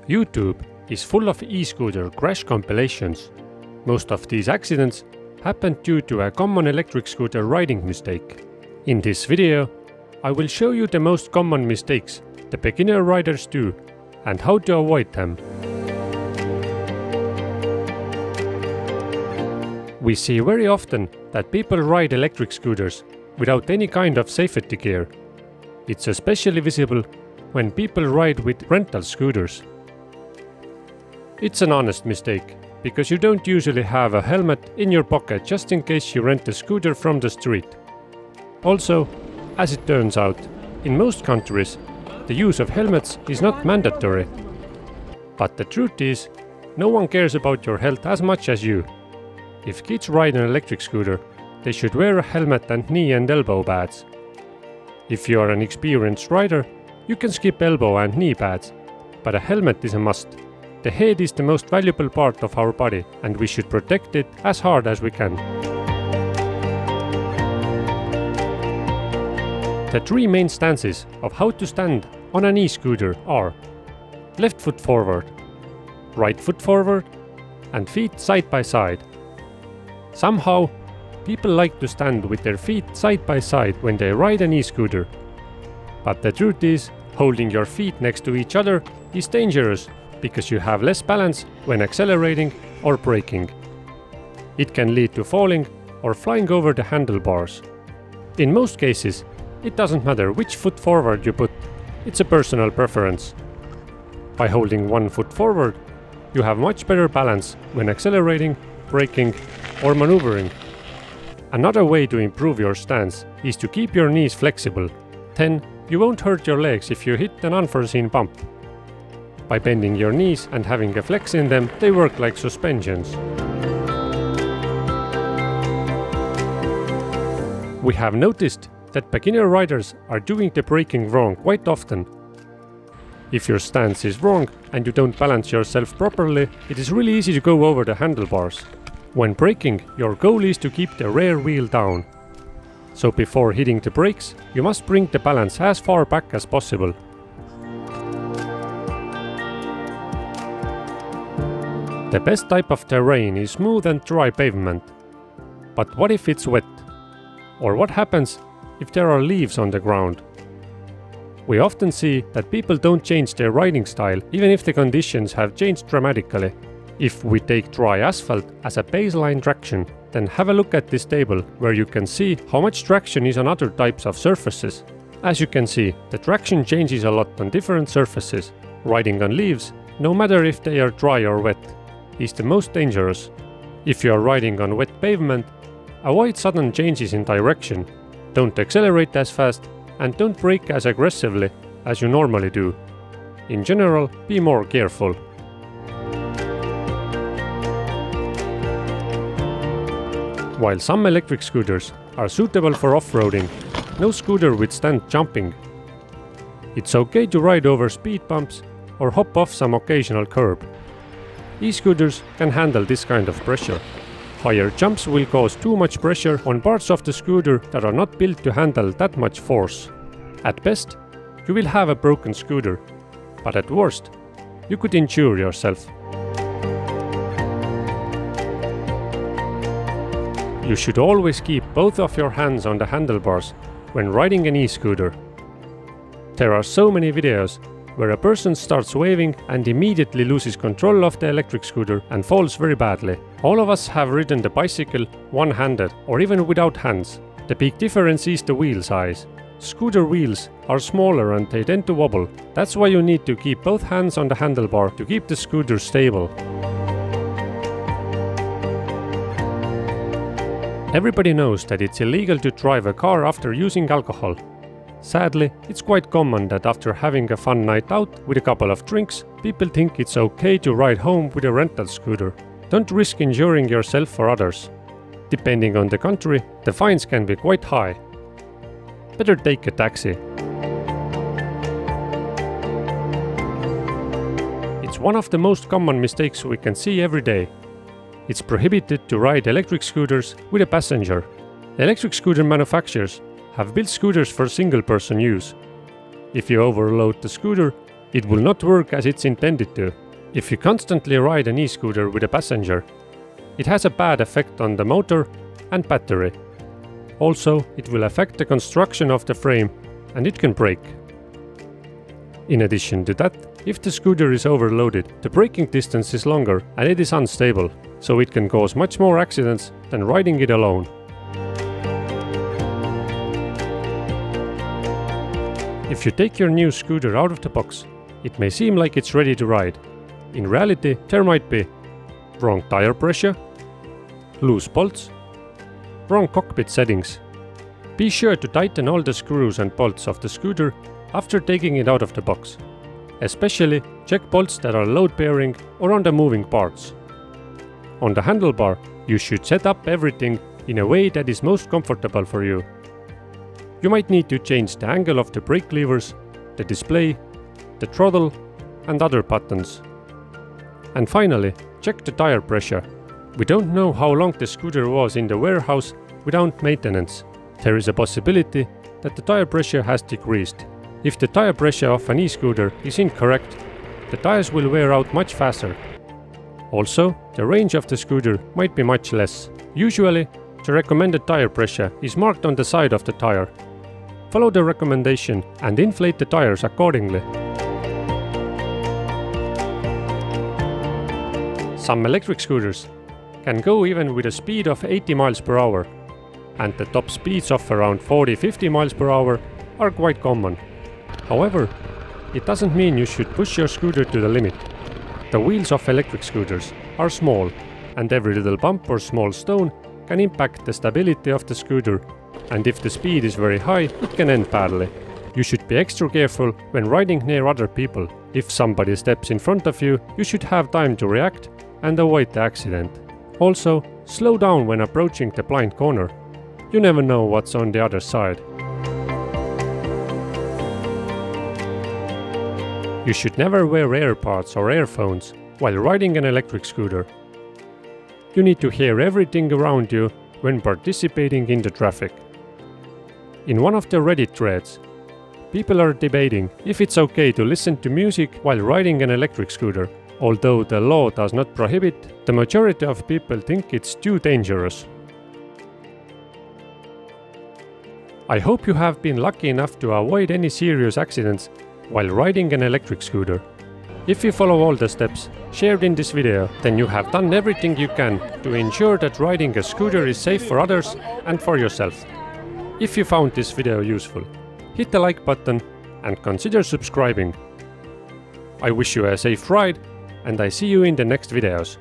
YouTube is full of e-scooter crash compilations. Most of these accidents happen due to a common electric scooter riding mistake. In this video, I will show you the most common mistakes the beginner riders do and how to avoid them. We see very often that people ride electric scooters without any kind of safety gear. It's especially visible when people ride with rental scooters. It's an honest mistake, because you don't usually have a helmet in your pocket just in case you rent a scooter from the street. Also, as it turns out, in most countries, the use of helmets is not mandatory. But the truth is, no one cares about your health as much as you. If kids ride an electric scooter, they should wear a helmet and knee and elbow pads. If you are an experienced rider, you can skip elbow and knee pads, but a helmet is a must. The head is the most valuable part of our body, and we should protect it as hard as we can. The three main stances of how to stand on an e-scooter are left foot forward, right foot forward, and feet side by side. Somehow, people like to stand with their feet side by side when they ride an e-scooter. But the truth is, holding your feet next to each other is dangerous because you have less balance when accelerating or braking. It can lead to falling or flying over the handlebars. In most cases, it doesn't matter which foot forward you put, it's a personal preference. By holding one foot forward, you have much better balance when accelerating, braking, or maneuvering. Another way to improve your stance is to keep your knees flexible. Then, you won't hurt your legs if you hit an unforeseen bump. By bending your knees and having a flex in them, they work like suspensions. We have noticed that beginner riders are doing the braking wrong quite often. If your stance is wrong and you don't balance yourself properly, it is really easy to go over the handlebars. When braking, your goal is to keep the rear wheel down. So before hitting the brakes, you must bring the balance as far back as possible. The best type of terrain is smooth and dry pavement. But what if it's wet? Or what happens if there are leaves on the ground? We often see that people don't change their riding style even if the conditions have changed dramatically. If we take dry asphalt as a baseline traction, then have a look at this table where you can see how much traction is on other types of surfaces. As you can see, the traction changes a lot on different surfaces. Riding on leaves, no matter if they are dry or wet, is the most dangerous. If you are riding on wet pavement, avoid sudden changes in direction. Don't accelerate as fast and don't brake as aggressively as you normally do. In general, be more careful. While some electric scooters are suitable for off-roading, no scooter withstands jumping. It's okay to ride over speed bumps or hop off some occasional curb. E-scooters can handle this kind of pressure. Higher jumps will cause too much pressure on parts of the scooter that are not built to handle that much force. At best, you will have a broken scooter, but at worst, you could injure yourself. You should always keep both of your hands on the handlebars when riding an e-scooter. There are so many videos where a person starts waving and immediately loses control of the electric scooter and falls very badly. All of us have ridden the bicycle one-handed or even without hands. The big difference is the wheel size. Scooter wheels are smaller and they tend to wobble. That's why you need to keep both hands on the handlebar to keep the scooter stable. Everybody knows that it's illegal to drive a car after using alcohol. Sadly, it's quite common that after having a fun night out with a couple of drinks, people think it's okay to ride home with a rental scooter. Don't risk injuring yourself or others. Depending on the country, the fines can be quite high. Better take a taxi. It's one of the most common mistakes we can see every day. It's prohibited to ride electric scooters with a passenger. Electric scooter manufacturers have built scooters for single-person use. If you overload the scooter, It will not work as it's intended to. If you constantly ride an e-scooter with a passenger, it has a bad effect on the motor and battery. Also, it will affect the construction of the frame and it can break. In addition to that, if the scooter is overloaded, the braking distance is longer and it is unstable, so it can cause much more accidents than riding it alone. If you take your new scooter out of the box, it may seem like it's ready to ride. In reality, there might be wrong tire pressure, loose bolts, wrong cockpit settings. Be sure to tighten all the screws and bolts of the scooter after taking it out of the box. Especially check bolts that are load-bearing or on the moving parts. On the handlebar, you should set up everything in a way that is most comfortable for you. You might need to change the angle of the brake levers, the display, the throttle and other buttons. And finally, check the tire pressure. We don't know how long the scooter was in the warehouse without maintenance. There is a possibility that the tire pressure has decreased. If the tire pressure of an e-scooter is incorrect, the tires will wear out much faster. Also, the range of the scooter might be much less. Usually, the recommended tire pressure is marked on the side of the tire. Follow the recommendation and inflate the tires accordingly. Some electric scooters can go even with a speed of 80 miles per hour, and the top speeds of around 40-50 miles per hour are quite common. However, it doesn't mean you should push your scooter to the limit. The wheels of electric scooters are small, and every little bump or small stone can impact the stability of the scooter, and if the speed is very high, it can end badly. You should be extra careful when riding near other people. If somebody steps in front of you, you should have time to react and avoid the accident. Also, slow down when approaching the blind corner. You never know what's on the other side. You should never wear AirPods or earphones while riding an electric scooter. You need to hear everything around you when participating in the traffic. In one of the Reddit threads, people are debating if it's okay to listen to music while riding an electric scooter. Although the law does not prohibit, the majority of people think it's too dangerous. I hope you have been lucky enough to avoid any serious accidents while riding an electric scooter. If you follow all the steps shared in this video, then you have done everything you can to ensure that riding a scooter is safe for others and for yourself. If you found this video useful, hit the like button and consider subscribing. I wish you a safe ride, and I see you in the next videos.